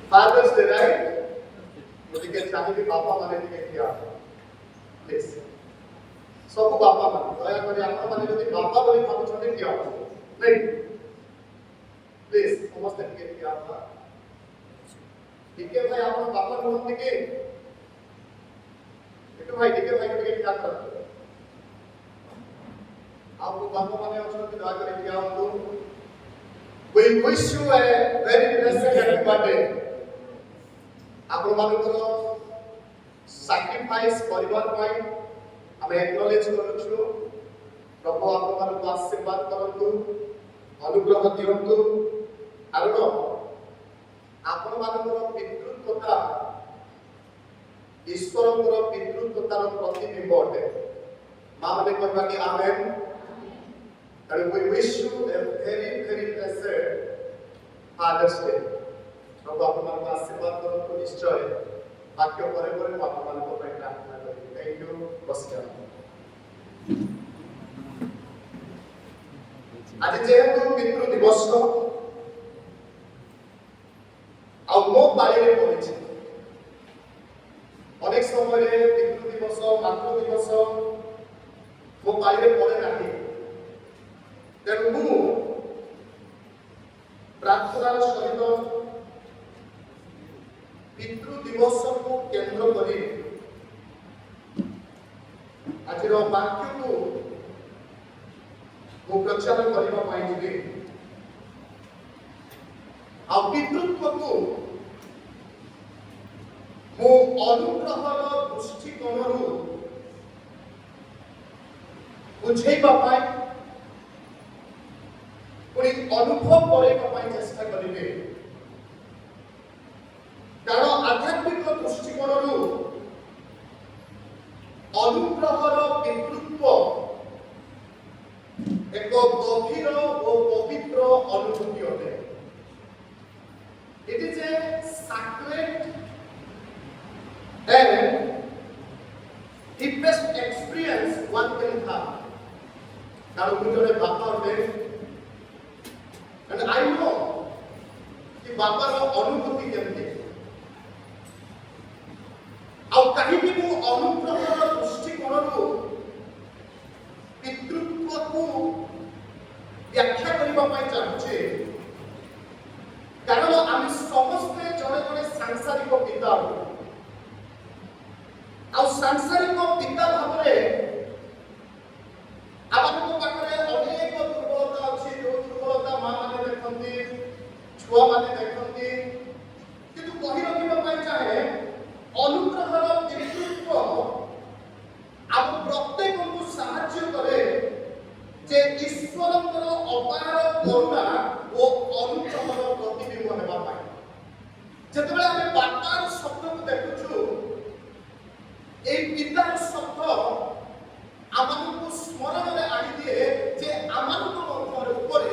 Fathers Day, right? গতিকে চাহিদা বাবা মানে দিকে কি আছে প্লিজ সব বাবা মানে দয়া করে আপনারা মানে যদি বাবা বলে ভাবুଛନ୍ତି কি আছে নাই প্লিজ সমস্ত দিকে কি আছে দিকে ভাই আপনার বাবা কোন দিকে একটু ভাই দিকে দিকে কি আছে आपको बाबा माने অଛନ୍ତି দয়া করে কি আছে we wish you a very blessed happy birthday आपण मानकर सैक्रिफाइस परिवार पाई हम एक्नॉलेज करछु प्रभु आपण मानक आशीर्वाद करंतु अनुग्रह दियंतु कारण आपण मानकर पितृत्वता ईश्वरଙ୍କର पितृत्वतार प्रतिबिंब अटे मां माने कहबा कि आमेन and we wish you a very blessed Father's Day प्रभु आपण मानक आशीर्वाद करंतु निश्चय वाक्य परे परे आपण मानक पय प्रार्थना करी थैंक यू नमस्कार आज जेहेतु पितृ दिवस आ मो पाळीरे पड़िछि अनेक समय पितृ दिवस मातृ दिवस मो पाळीरे पड़े नाही तेणु मु प्रार्थनार सहित पितृ दिवस को केंद्र करी आज वाक्य को प्रचार करने पाई आ पितृत्व को मो अनुग्रहर दृष्टिकोण बुझेबा पाई पुणी अनुभव करने चेष्टा करेंगे कारण आध्यात्मिक दृष्टिकोण अनुग्रहर पितृत्व एक गभीर और पवित्र अनुभूति अटे it is a sacred and deepest experience one can have कारण मुझे बापा अटे and I know कि बापार अनुभूति केमती आ कहीं मु अनुग्रहर दृष्टिकोण पितृत्व को व्याख्या करने चाहूचे कारण आम समस्ते जड़े जड़े सांसारिक पिता सांसारिक पिता भाव में पाखे अनेक दुर्बलता अच्छी जो दुर्बलता माँ मैंने देखती छुआ मैंने देखती किंतु कही रखा चाहे अनुग्रहर पितृत्व आप प्रत्येक को साहाय्य करे जे ईश्वरଙ୍କର अपार करुणा ओ अनुग्रहर प्रतिबिंब हेबा पाए जेतेबेले हम बापार शब्द को देखुछु ए पितार शब्द आमानकु स्मरण में आनी दिए जे आमानक ऊपर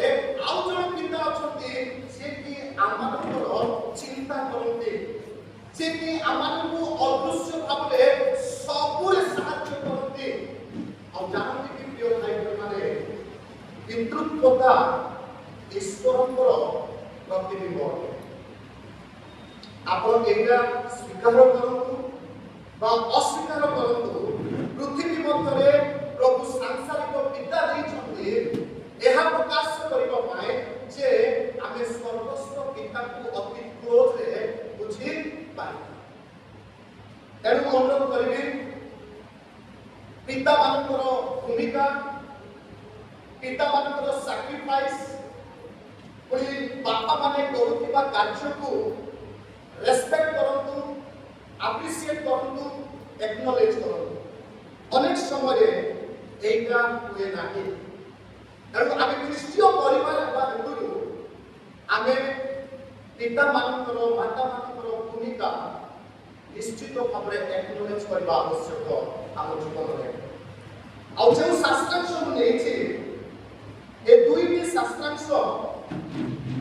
आउ जण पिता अछंती से कि आमानकर चिंता करते से कि आमानकु अदृश्य भाबले सबुरे साहाय्य करते और जानती कि प्रिय भाई माने पितृत्वता ईश्वरଙ୍କର प्रतिबिंब आपण एटा स्वीकार करंतु बा अस्वीकार करंतु पृथ्वी मध्य प्रभु सांसारिक पिता दैछन्ति एहा प्रकाश करिबा पाए जे आमे स्वर्गस्थ पिता को अति क्लोज रे बुझी पाए तेणु अनुरोध करिबी पिता मानकर भूमिका पिता मानकर सैक्रिफाइस पुणी बापा माने करुथिबा कार्य को रेस्पेक्ट करंतु अप्रिशिएट करंतु एक्नॉलेज करंतु अनेक समय एटा हुए नाही कारण आमे ख्रिस्टीय परिवार बा हेतु आमे पिता मानकर माता मानकर भूमिका निश्चित भाव में एक्नॉलेज करबा आवश्यक आम जीवन में आ जो शास्त्रांश नहीं छे ए दुईटी शास्त्रांश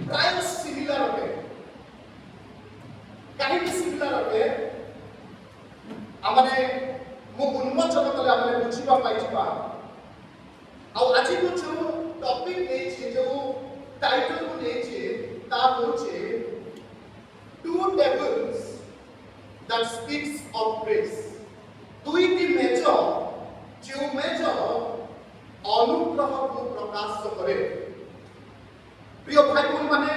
प्राय सिमिलर अटे कहीं सिमिलर अटे आमने मु उन्मोचन कले आमने बुझिबा पाइछबा आ आज को जो टॉपिक नहीं छे जो टाइटल को नहीं छे ता ହଉଛି two tables that speaks of grace. ଦୁଇଟି ମେଜ ଯେଉଁ ମେଜ ଅନୁଗ୍ରହକୁ ପ୍ରକାଶ କରେ। ପ୍ରିୟ ଭାଇ ଭଉଣୀମାନେ,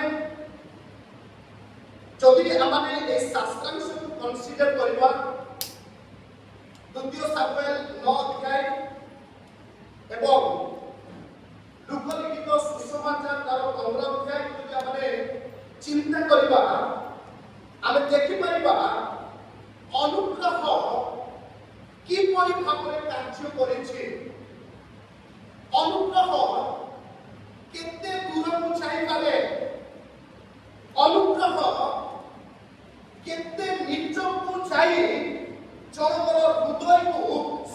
ଯଦି ଆମେ এই ଶାସ୍ତ୍ରାଂଶକୁ କନସିଡର କରିବା, ଦ୍ୱିତୀୟ ସାମୁଏଲ 9 ଅଧ୍ୟାୟ ଏବଂ ଲୁକଲିଖିତ ସୁସମାଚାର ତାର 15 ଅଧ୍ୟାୟକୁ ଯଦି ଆମେ ଚିନ୍ତା କରିବା, ଆମେ ଦେଖିପାରିବା ଅନୁଗ୍ରହ କିପରି ଭାବରେ କାର୍ଯ୍ୟ କରିଛି। ଅନୁଗ୍ରହ କେତେ ଦୂରକୁ ଯାଇପାରେ, ଅନୁଗ୍ରହ କେତେ ନିଚକୁ ଯାଇ ଜଣଙ୍କର ହୃଦୟକୁ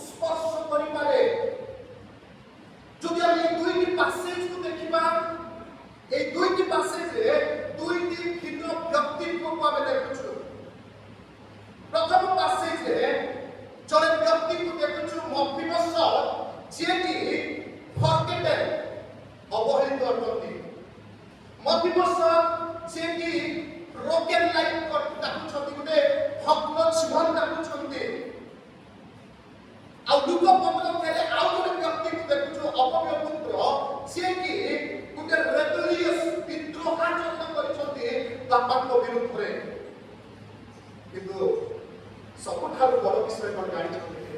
ସ୍ପର୍ଶ କରିପାରେ। ଯଦି ଆମେ এই দুইটি প্যাসেজକୁ ଦେଖିବା, এই দুইটি প্যাসেজে দুইটি ভিন্ন ব্যক্তিত্বକୁ ଆମେ ଦେଖୁଛୁ। প্রথম প্যাসেজে জଣେ ବ୍ୟକ୍ତିକୁ ଦେଖୁଛୁ ମଫିବୋଶତ, ଯିଏକି ଫରଗେଟେଡ୍, ଅବହେଳିତ ଅଟନ୍ତି। ମଫିବୋଶତ ଯିଏକି ବ୍ରୋକେନ୍ ଲାଇଫ୍ ଡାକୁଛନ୍ତି, ଗୋଟେ ଭଗ୍ନ ଜୀବନ ଡାକୁଛନ୍ତି। ଆଉ ଲୁକ 15 ଅଧ୍ୟାୟରେ ଆଉ ଗୋଟେ ବ୍ୟକ୍ତିକୁ ଦେଖୁଛୁ ଅପବ୍ୟ ପୁତ୍ର, ଯିଏକି ଗୋଟେ ରେବେଲିୟସ୍ ବିଦ୍ରୋହାଚରଣ କରିଛନ୍ତି ବାପାଙ୍କ ବିରୁଦ୍ଧରେ। କିନ୍ତୁ ସବୁଠାରୁ ବଡ଼ ବିଷୟ କ'ଣ ଜାଣିଛନ୍ତି?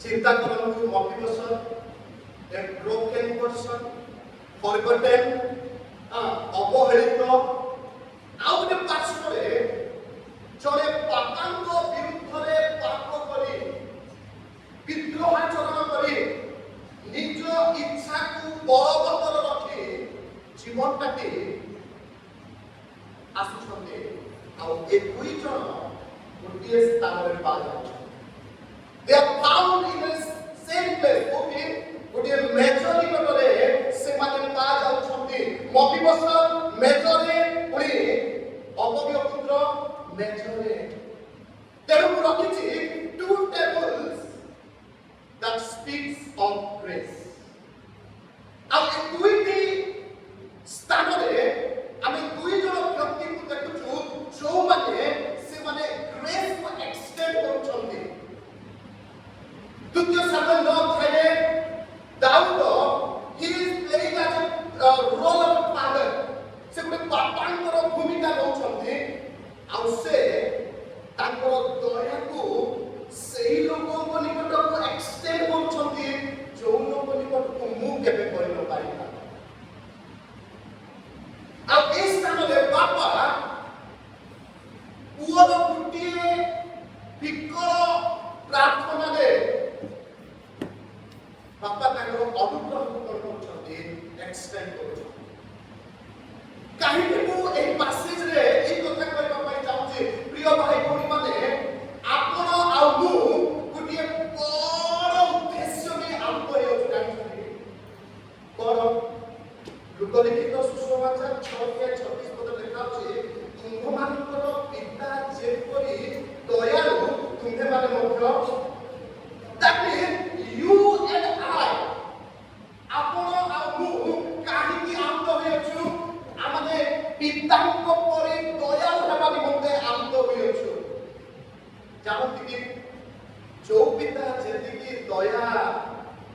ଚିନ୍ତା କରନ୍ତୁ, ମଫିବୋଶତ a broken person, forgotten, ଅବହେଳିତ, ଆଉ ଗୋଟେ ପାର୍ଶ୍ୱରେ ଜଣେ ବାପାଙ୍କ ବିରୁଦ୍ଧରେ ପାପ କରି ବିଦ୍ରୋହାଚରଣ କରି ନିଜ ଇଚ୍ଛାକୁ ବଳବତ୍ତର ରଖି ଜୀବନଟାକୁ ଆସୁଛନ୍ତି। ଆଉ ଏ ଦୁଇ ଜଣ ଗୋଟିଏ ସ୍ଥାନରେ ପାଉଛନ୍ତି। They are found in the same place. ଗୋଟିଏ ମେଜ ନିକଟରେ ସେମାନେ ପାଯାଉଛନ୍ତି। ମଫିବୋଶତ ମେଜରେ, ପୁଣି ଅପବ୍ୟ ପୁତ୍ର ମେଜରେ। ତେଣୁ ମୁଁ ରଖିଛି two tables that speaks of grace. ଆଉ ଏ ଦୁଇଟି ସ୍ଥାନରେ ଆମେ ଦୁଇ ଜଣ ବ୍ୟକ୍ତିକୁ ଦେଖୁଛୁ ଯେଉଁମାନେ ସେମାନେ ଗ୍ରେସକୁ ଏକ୍ସଟେଣ୍ଡ କରୁଛନ୍ତି। ଦ୍ୱିତୀୟ ସାମୁଏଲ 9 ଅଧ୍ୟାୟରେ ଦାଉଦ he is playing as a role of father. ସେ ଗୋଟେ ବାପାଙ୍କର ଭୂମିକା ନେଉଛନ୍ତି। ଆଉ ସେ ତାଙ୍କର ଦୟାକୁ ସେହି ଲୋକଙ୍କ ନିକଟକୁ ଏକ୍ସଟେଣ୍ଡ କରୁଛନ୍ତି ଯେଉଁ ଲୋକ ନିକଟକୁ ମୁଁ କେବେ କରିନପାରିବି। ଆଉ ଏ ସ୍ଥାନରେ ବାପା ପୁଅର ଗୋଟିଏ ବିକଳ ପ୍ରାର୍ଥନାରେ ବାପା ତାଙ୍କର ଅନୁଗ୍ରହକୁ କ'ଣ କରୁଛନ୍ତି? ଏକ୍ସଟେଣ୍ଡ କରୁଛନ୍ତି। କାହିଁକି ମୁଁ ଏହି ପାସେଜରେ ଏହି କଥା କହିବା ପାଇଁ ଚାହୁଁଛି? ପ୍ରିୟ ଭାଇ ଭଉଣୀମାନେ, ଆପଣ ଆଉ ମୁଁ ଗୋଟିଏ ବଡ଼ ଉଦ୍ଦେଶ୍ୟ ନେଇ ଆରମ୍ଭ ହେଉଛୁ। ଜାଣିଛନ୍ତି କ'ଣ? ଲୁକଲିଖିତ ସୁସମାଚାର 6:36 ଲେଖା ଅଛି, ତୁମ୍ଭମାନଙ୍କର ପିତା ଯେପରି ଦୟାଳୁ ତୁମ୍ଭେମାନେ ମଧ୍ୟ। That means you and I, ଆପଣ ଆଉ ମୁଁ କାହିଁକି ଆନନ୍ଦ ହେଉଛୁ? ଆମେ ପିତାଙ୍କ ପରି ଦୟାଳୁ ହେବା ନିମନ୍ତେ ଆନନ୍ଦ ହେଉଛୁ। ଜାଣନ୍ତି କି ଯୋଉ ପିତା ଯେତିକି ଦୟା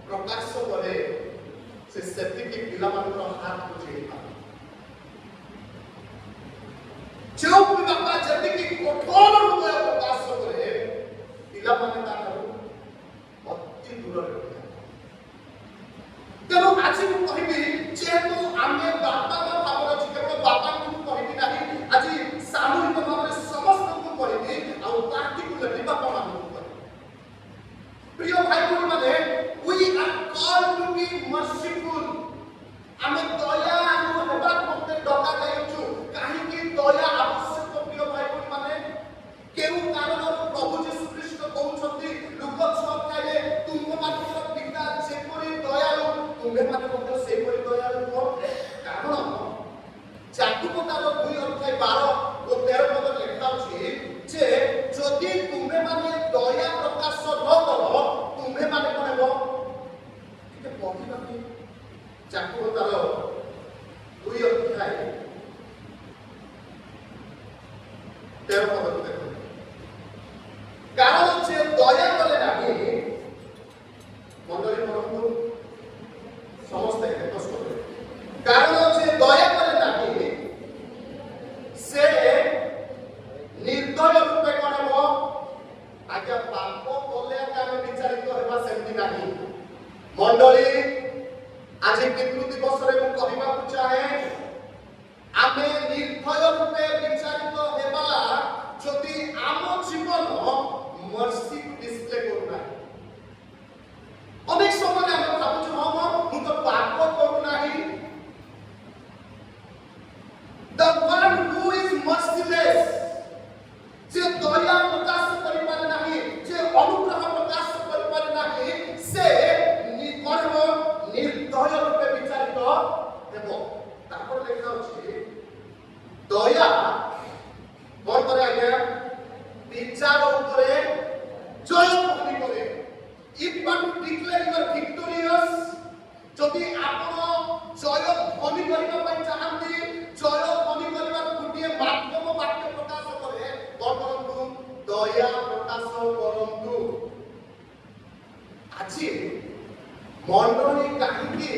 ପ୍ରକାଶ କରେ, ସେ ସେତିକି ପିଲାମାନଙ୍କର ହାତ ବୁଝେଇଥାଏ। ଯେଉଁ ବାପା ଯେତିକି କଠୋର ହୃଦୟ ପ୍ରକାଶ କରେ, ପିଲାମାନେ ତାଠାରୁ ଅତି ଦୂରରେ ରହିଥାଏ। ତେଣୁ ଆଜି ମୁଁ କହିବି, ଯେହେତୁ ଆମେ ବାପା ମା ଭାବରେ ଅଛି, କେବଳ ବାପାଙ୍କୁ ମୁଁ କହିବି ନାହିଁ, ଆଜି ସାମୂହିକ ଭାବରେ ସମସ୍ତଙ୍କୁ କହିବି, ଆଉ ପାର୍ଟିକୁଲାରଲି ବାପା ମାନଙ୍କୁ କହିବି। ପ୍ରିୟ ଭାଇ ଭଉଣୀମାନେ, we are called to be merciful. ଆମେ ଦୟାଳୁ ହେବା ନିମନ୍ତେ ଡକାଯାଇଛୁ। କାହିଁକି ଦୟା ଆବଶ୍ୟକ? ପ୍ରିୟ ଭାଇ ଭଉଣୀମାନେ, କେଉଁ କାରଣରୁ ପ୍ରଭୁ ଯୀଶୁ ଖ୍ରୀଷ୍ଟ କହୁଛନ୍ତି ଲୁକ 6:10, ତୁମ୍ଭମାନଙ୍କର ପିତା ଯେପରି ଦୟାଳୁ ତୁମ୍ଭେମାନେ ମଧ୍ୟ ସେହିପରି ଦୟାଳୁ ହୁଅ। କାରଣ ଯାକୁବ ତାର 2:12 ଓ 13 ଲେଖା ଅଛି ଯେ ଯଦି ତୁମ୍ଭେମାନେ ଦୟା ପ୍ରକାଶ ନ କର, ତୁମ୍ଭେମାନେ କ'ଣ ହେବ? ଟିକେ ପଢିବା କି? ଯାକୁବ ତାର 2:13 13 পদକୁ ଦେଖନ୍ତୁ। କାରଣ ଯେ ଦୟା କଲେ ନାହିଁ, ମଣ୍ଡଳୀ ପଢ଼ନ୍ତୁ ସମସ୍ତେ ଏକସ୍ତ କରିବେ। କାରଣ ଯେ ଦୟା କଲେ ନାହିଁ ସେ ନିର୍ଦ୍ଦୟ ରୂପେ କଣ ହେବ? ଆଜ୍ଞା ପାପ କଲେ ଆମେ ବିଚାରିତ ହେବା ସେମିତି ନାହିଁ। ମଣ୍ଡଳୀ ଆଜି ପିତୃ ଦିବସରେ ମୁଁ କହିବାକୁ ଚାହେଁ ଆମେ ନିର୍ଦ୍ଦୟ ରୂପେ ବିଚାରିତ ହେବା ଯଦି ଆମ ଜୀବନ ମର୍ସି ଡିସପ୍ଲେ କରୁନା। ଅନେକ ସମୟରେ ଆମେ ଭାବୁଛୁ ହଁ ମୁଁ ତ ପାପ କରୁନାହିଁ। The one who is merciless, যে দয়া প্রকাশ করিপারে ନାହିଁ, যে অনুগ্রহ প্রকাশ করিপারে ନାହିଁ, ସେ କରିବ ନିର୍ଦ୍ଦୟ ରୂପେ ବିଚାରିତ ହେବ। ତାପରେ ଲେଖା ଅଛି ଦୟା କଣ କରେ ଆଜ୍ଞା? বিচার উপরে জয় গ্রহণ করে। If one declare you are victorious, যদি ଆପଣ জয় ধ্বনি କରିବା ପାଇଁ ଚାହାନ୍ତି, ଜୟ ଧ୍ୱନି କରିବାର ଗୋଟିଏ ମାଧ୍ୟମ ବାକ୍ୟ ପ୍ରକାଶ କରେ, କଣ କରନ୍ତୁ? ଦୟା ପ୍ରକାଶ କରନ୍ତୁ। ଆଜି ମଣ୍ଡଳୀ କାହିଁକି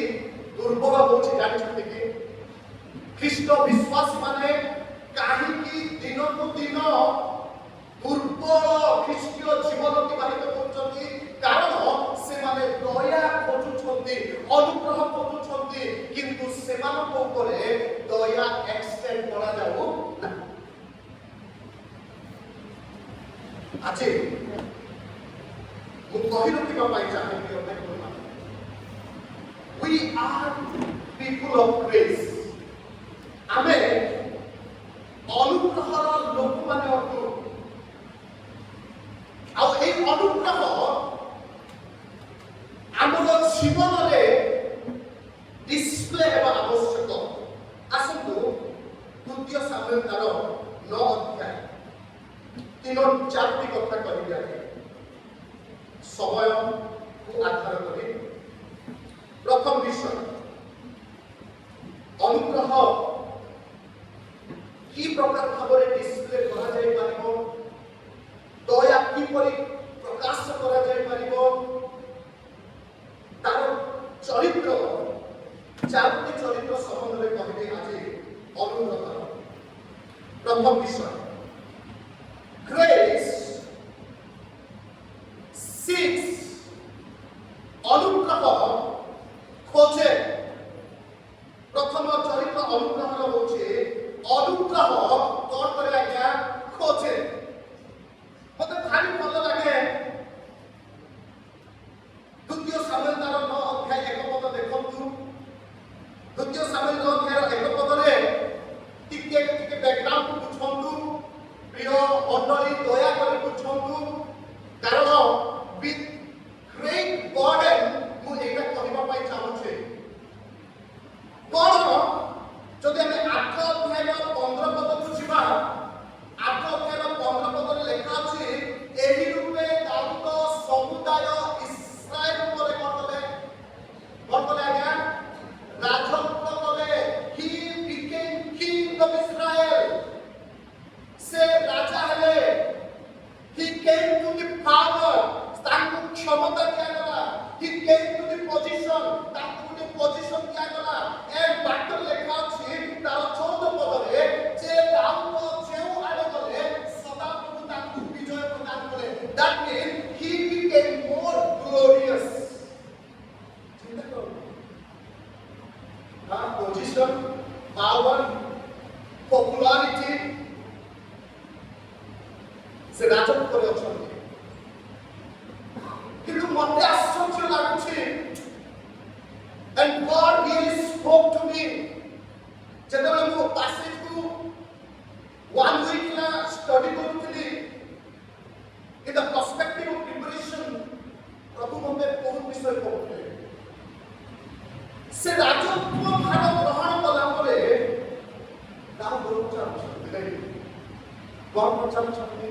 ଦୁର୍ବଳ ହେଉଛି ଜାଣିଛନ୍ତି କି? ଖ୍ରୀଷ୍ଟ ବିଶ୍ୱାସୀ ମାନେ କାହିଁକି ଦିନକୁ ଦିନ ଦୁର୍ବଳ ଖ୍ରୀଷ୍ଟୀୟ ଜୀବନ ଅତିବାହିତ କରୁଛନ୍ତି? କାରଣ ସେମାନେ ଦୟା ଖୋଜୁଛନ୍ତି, ଅନୁଗ୍ରହ ଖୋଜୁଛନ୍ତି, କିନ୍ତୁ ସେମାନଙ୍କ ଉପରେ ଦୟା ଏକ୍ସଟେଣ୍ଡ କରାଯାଉ ନାହିଁ। ଆଜି ମୁଁ କହି ରଖିବା ପାଇଁ ଚାହେଁ we are people of grace. ଆମେ ଅନୁଗ୍ରହର ଲୋକମାନେ ଅଟୁ। ଆଉ এই ଅନୁଗ୍ରହ ଆମର ଜୀବନରେ ଡିସପ୍ଲେ ହେବା ଆବଶ୍ୟକ। ଆସନ୍ତୁ ଦ୍ୱିତୀୟ ସାମୁଏଲ ତାର 9 ଅଧ୍ୟାୟ 3-4ଟି କଥା କହିବି ଆଜ୍ଞା ସମୟକୁ ଆଧାର କରି। ପ୍ରଥମ ବିଷୟ ଅନୁଗ୍ରହ কি প্রকার ভাবে ডিসপ্লে করা যাই পারিব, দয়া কিপরি প্রকাশ করা যাই পারিব, তার চরিত্র 4টি চরিত্র সম্বন্ধে কহিবি আজি অনুগ্রহ। প্রথম বিষয় গ্রেস সিক্স, অনুগ্রহ খোঁজে। প্রথম চরিত্র অনুগ্রহ হচ্ছে অনুগ্রহ কଣ করে আজ্ঞା খোঁজে। মতে ভারি ভাল লাগে দ্বিতীয় সামুয়েল তার 9 অধ্যায় 1 পদ দেখন্তু। দ্বিতীয় সামুয়েল 9 অধ্যায় 1 পদরে টিকে টিকে ব্যাকগ্রাউন্ড বুঝন্তু। প্রিয় মণ্ডলী দয়া করে বুঝন্তু, কারণ উইথ গ্রেট বার্ডেন মু এটা কহিবা পাই চাহুছে। কোন যদি আমি 8 অধ্যায় 15 পদକୁ ଯିବା, 8 ଅଧ୍ୟାୟ 15 ପଦରେ ଲେଖା ଅଛି ଏହି ରୂପେ ଦାଉଦ ସମୁଦାୟ ଇସ୍ରାଏଲ ଉପରେ କଲେ ଆଜ୍ଞା ରାଜତ୍ୱ କଲେ। ହି ବିକେମ୍ କିଙ୍ଗ ଅଫ ଇସ୍ରାଏଲ, ସେ ରାଜା ହେଲେ। ହି କେମ୍ ଟୁ ଦି ପାୱାର, ତାଙ୍କୁ କ୍ଷମତା ଦିଆଗଲା। ହି କେମ୍ ଟୁ ଦି ପୋଜିସନ, ତାଙ୍କୁ ଗୋଟେ ପୋଜିସନ ଦିଆଗଲା। ଏଣ୍ଡ ବାକ୍ୟରେ ଲେଖା ଅଛି ତାର 14 ପଦରେ ଯେ ଦାଉଦ ଯେଉଁ ଆଡ଼େ ଗଲେ ସଦାପ୍ରଭୁ ତାଙ୍କୁ ବିଜୟ ପ୍ରଦାନ କଲେ। That means he became more glorious. ଚିନ୍ତା କର, ତାର ପୋଜିସନ, ପାୱାର, ପପୁଲାରିଟି, ସେ ରାଜତ୍ୱରେ ଅଛନ୍ତି। କିନ୍ତୁ ମୋତେ ଆଶ୍ଚର୍ଯ୍ୟ ଲାଗୁଛି, and God really spoke to me ଯେତେବେଳେ ମୁଁ ପାସେଜକୁ 1 week ହେଲା ଷ୍ଟଡି କରୁଥିଲି in the perspective of preparation, ପ୍ରଭୁ ମୋତେ ବହୁତ ବିଷୟ କହୁଥିଲେ। ସେ ରାଜତ୍ୱ ଭାର ଗ୍ରହଣ କଲା ପରେ ତାର ଦୂରକୁ ଚାଲୁଛନ୍ତି, କଣ ଚାଲୁଛନ୍ତି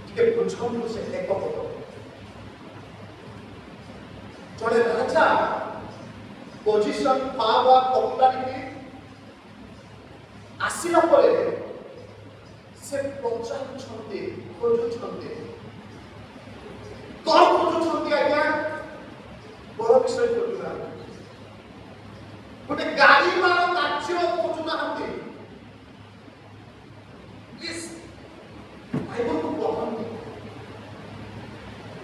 ଟିକେ ବୁଝନ୍ତୁ। ସେ ଏକ ପଦ, ଜଣେ ରାଜା ପୋଜିସନ, ପାୱାର, ପପୁଲାରିଟି ଆସିଲା ପରେ से पचारुछंती खोजुछंती कौन खोजुछंती आज्ञा बड़ विषय खोजुना गोटे गाड़ी मार कार्य खोजुना हंती इस बाइबल को पढ़ंती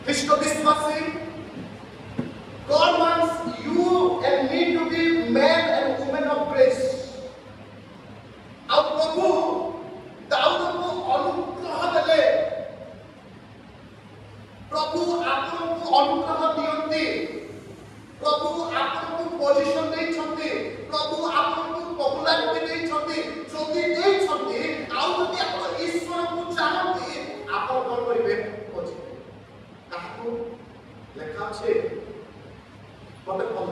ख्रीष्ट विश्वासी God wants you and me to be men and women of grace. ଆଉ ପ୍ରଭୁ ଦାଉଦଙ୍କୁ ଅନୁଗ୍ରହ ଦେଲେ ପ୍ରଭୁ ଆପଣଙ୍କୁ ଅନୁଗ୍ରହ ଦିଅନ୍ତି ପ୍ରଭୁ ଆପଣଙ୍କୁ ପୋଜିସନ ଦେଇଛନ୍ତି ପ୍ରଭୁ ଆପଣଙ୍କୁ ପପୁଲାରିଟି ଦେଇଛନ୍ତି ଯଦି ଦେଇଛନ୍ତି ଆଉ ଯଦି ଆପଣ ଈଶ୍ୱରଙ୍କୁ ଜାଣନ୍ତି ଆପଣ କ'ଣ କରିବେ ବୁଝିବେ କାହାକୁ ଲେଖା ଅଛି ମତେ ଭଲ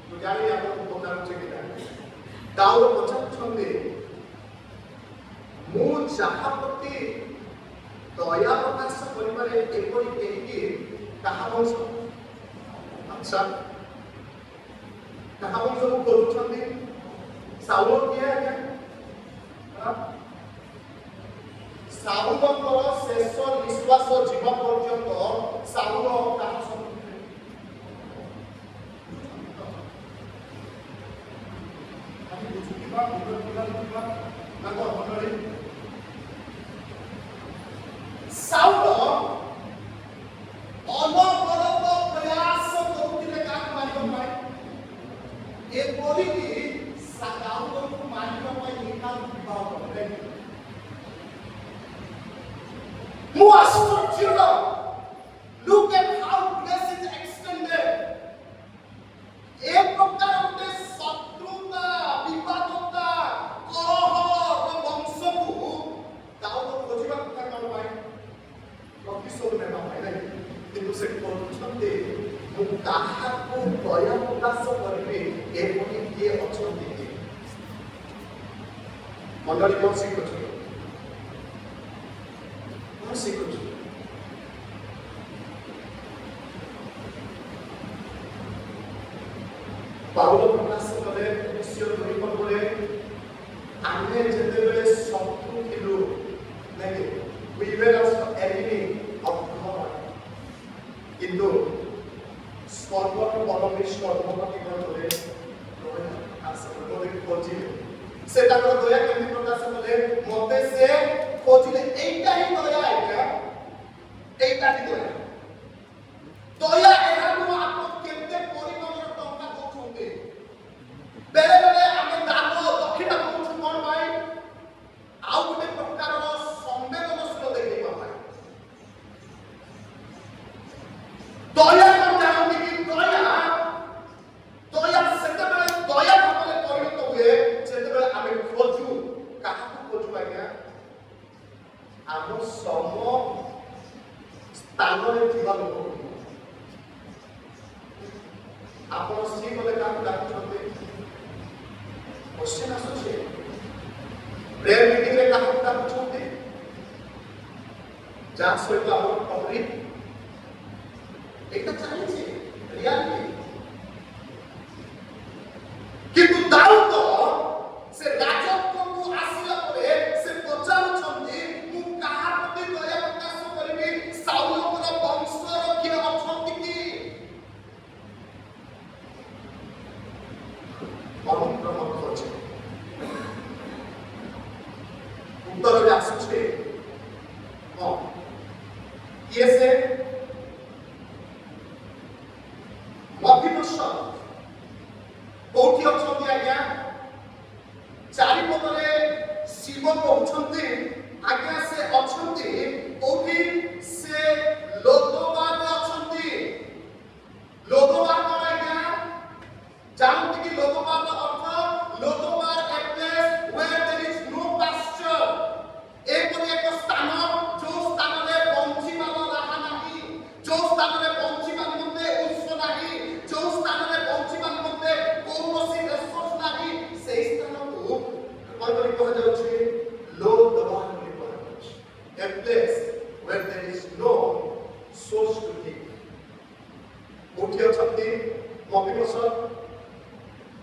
ମୁଁ ଜାଣି ଆପଣଙ୍କୁ ପଚାରୁଛି କି ନା ଦାଉଦ ପଚାରୁଛନ୍ତି ମୁଁ ଯାହା ପ୍ରତି ଦୟା ପ୍ରକାଶ କରିବାରେ ଏପରି କେହି କାହା ବଂଶ ଆଚ୍ଛା କାହା ବଂଶକୁ କରୁଛନ୍ତି ସାଉଲ କିଏ ଆଜ୍ଞା ସାଉଲଙ୍କର ଶେଷ ନିଶ୍ୱାସ ଯିବା ପର୍ଯ୍ୟନ୍ତ ସାଉଲ କାହା साउल अनवरत प्रयास करुथिले काक मारिबा पाई ए बोलिकी साउल को मारिबा पाई निकाल विवाह करले मु आश्चर्य look at how grace is extended ए प्रकार उते शत्रुता विवादता कलह वंशକୁ दाऊद खोजिବା କଥା କଣ ପାଇଁ ପ୍ରତିଶୋଧ ନେବା ପାଇଁ ନାହିଁ କିନ୍ତୁ ସେ କରୁଛନ୍ତି ମୁଁ କାହାକୁ ଦୟା ପ୍ରକାଶ କରିବି ଏପରି କିଏ ଅଛନ୍ତି କି ମଣ୍ଡଳୀ କ'ଣ ଶିଖୁଛୁ ପାଉଲ ପ୍ରକାଶ କଲେ ବିଷୟ ଦୁଇପଦରେ ଆମେ ଯେତେବେଳେ ଶତ୍ରୁ ଥିଲୁ ନାଇଁ we were also enemy of God କିନ୍ତୁ ସର୍ବର ପରମେଶ୍ୱର ଅନୁମତି କଲେ ଦୟା ଆସରେ ଖୋଜିଲେ ସେ ତାଙ୍କର ଦୟା କେମିତି ପ୍ରକାଶ କଲେ ମତେ ସେ ଖୋଜିଲେ ଏଇଟା ହିଁ ଦୟା ଏଇଟା ହିଁ ଦୟା ଏହାକୁ ଆପଣ କେତେ ପରିମାଣର ଟଙ୍କା ଦଉଛନ୍ତି ବେଳେ ବେଳେ ଆମେ ଦାନ ଦକ୍ଷିଣା ଦଉଛୁ କ'ଣ ପାଇଁ ଆଉ ଗୋଟେ ପ୍ରକାରର ସମ୍ବେଦନଶୀଳ ଦେଖେଇବା ପାଇଁ ଦୟା କ'ଣ ଜାଣନ୍ତି କି ଦୟା ସେତେବେଳେ ଦୟା ଭାବରେ ପରିଣତ ହୁଏ ଯେତେବେଳେ ଆମେ ଖୋଜୁ କାହାକୁ ଖୋଜୁ ଆଜ୍ଞା ଆମ ସମ ସ୍ଥାନରେ ଥିବା ଲୋକଙ୍କୁ ଆପଣ ସ୍ତ୍ରୀ କଲେ କାହାକୁ ଡାକୁଛନ୍ତି क्वेश्चन आସୁଛି ପ୍ରେୟର ମିଟିଂ ରେ କାହାକୁ ଡାକୁଛନ୍ତି ଯାହା ସହିତ ଆମର କମରି ଏଇଟା ଚାଲିଛି ରିଆଲିଟି କିନ୍ତୁ ଦାଉଦ ସେ ରାଜତ୍ୱକୁ ଆସିଲା ପରେ ସେ ପଚାରୁଛନ୍ତି ମୁଁ କାହା ପ୍ରତି ଦୟା ପ୍ରକାଶ କରିବି ସାଉଲଙ୍କର ବଂଶର କିଏ ଅଛନ୍ତି କି ଅନୁକ୍ରମ ଖୋଜ ଉତ୍ତରରେ ଆସୁଛି ହଁ କିଏ ସେ ମଫିବୋଶେଥ କୋଉଠି ଅଛନ୍ତି ଆଜ୍ଞା ଚାରିପଦରେ ଶିବ କହୁଛନ୍ତି ଆଜ୍ଞା ସେ ଅଛନ୍ତି କୋଉଠି ସେ ଲୋଦୋବାରରେ ଅଛନ୍ତି ଲୋଦୋବାର କ'ଣ ଆଜ୍ଞା जानते कि लोदोबार का अर्थ Lodebar a place where there is no pasture एक स्थान जो स्थान रे पंछी मान रहा नहीं जो स्थान रे पंछी मान मते उष्ण नहीं जो स्थान रे पंछी मान मते कौनसी रिसोर्स नहीं से स्थान को कोन कह जाउछि लोदोबार बोली कह जाउछि a place where there is no source to take कोठी अछंती मफिबोशेथ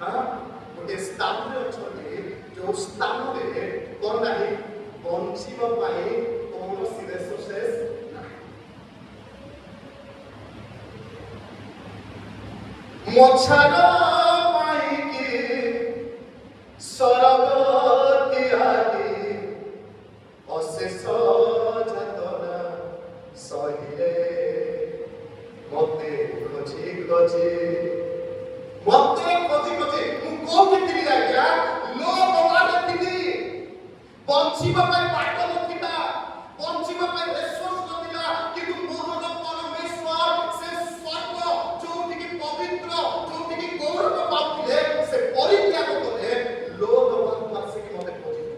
गोटे स्थान जो स्थान कौन नहीं ବଞ୍ଚିବା ପାଇଁ କୌଣସି ରିସୋର୍ସେସ୍ ମଛାର ପାଇକି ସରଗ ତିଆରି ଅଶେଷ ଯାତନା ସହିଲେ ମତେ ଖୋଜି ଖୋଜି ମୁଁ କୋଉଠି ଥିଲି ଆଜ୍ଞା? ଲୋ ବାବାରେ ଥିଲି। ବଞ୍ଚିବା ପାଇଁ ବାଟ ନଥିଲା, ବଞ୍ଚିବା ପାଇଁ ରିସୋର୍ସ ନଥିଲା, କିନ୍ତୁ ମୋହନ ପରମେଶ୍ୱର ସେ ସ୍ୱର୍ଗ ଯୋଉଠିକି ପବିତ୍ର, ଯୋଉଠିକି ଗୌରବ ପାଉଥିଲେ, ସେ ପରିତ୍ୟାଗ କଲେ। ଲୋ ବାବାକୁ ଆସିକି ମତେ ଖୋଜିଲେ।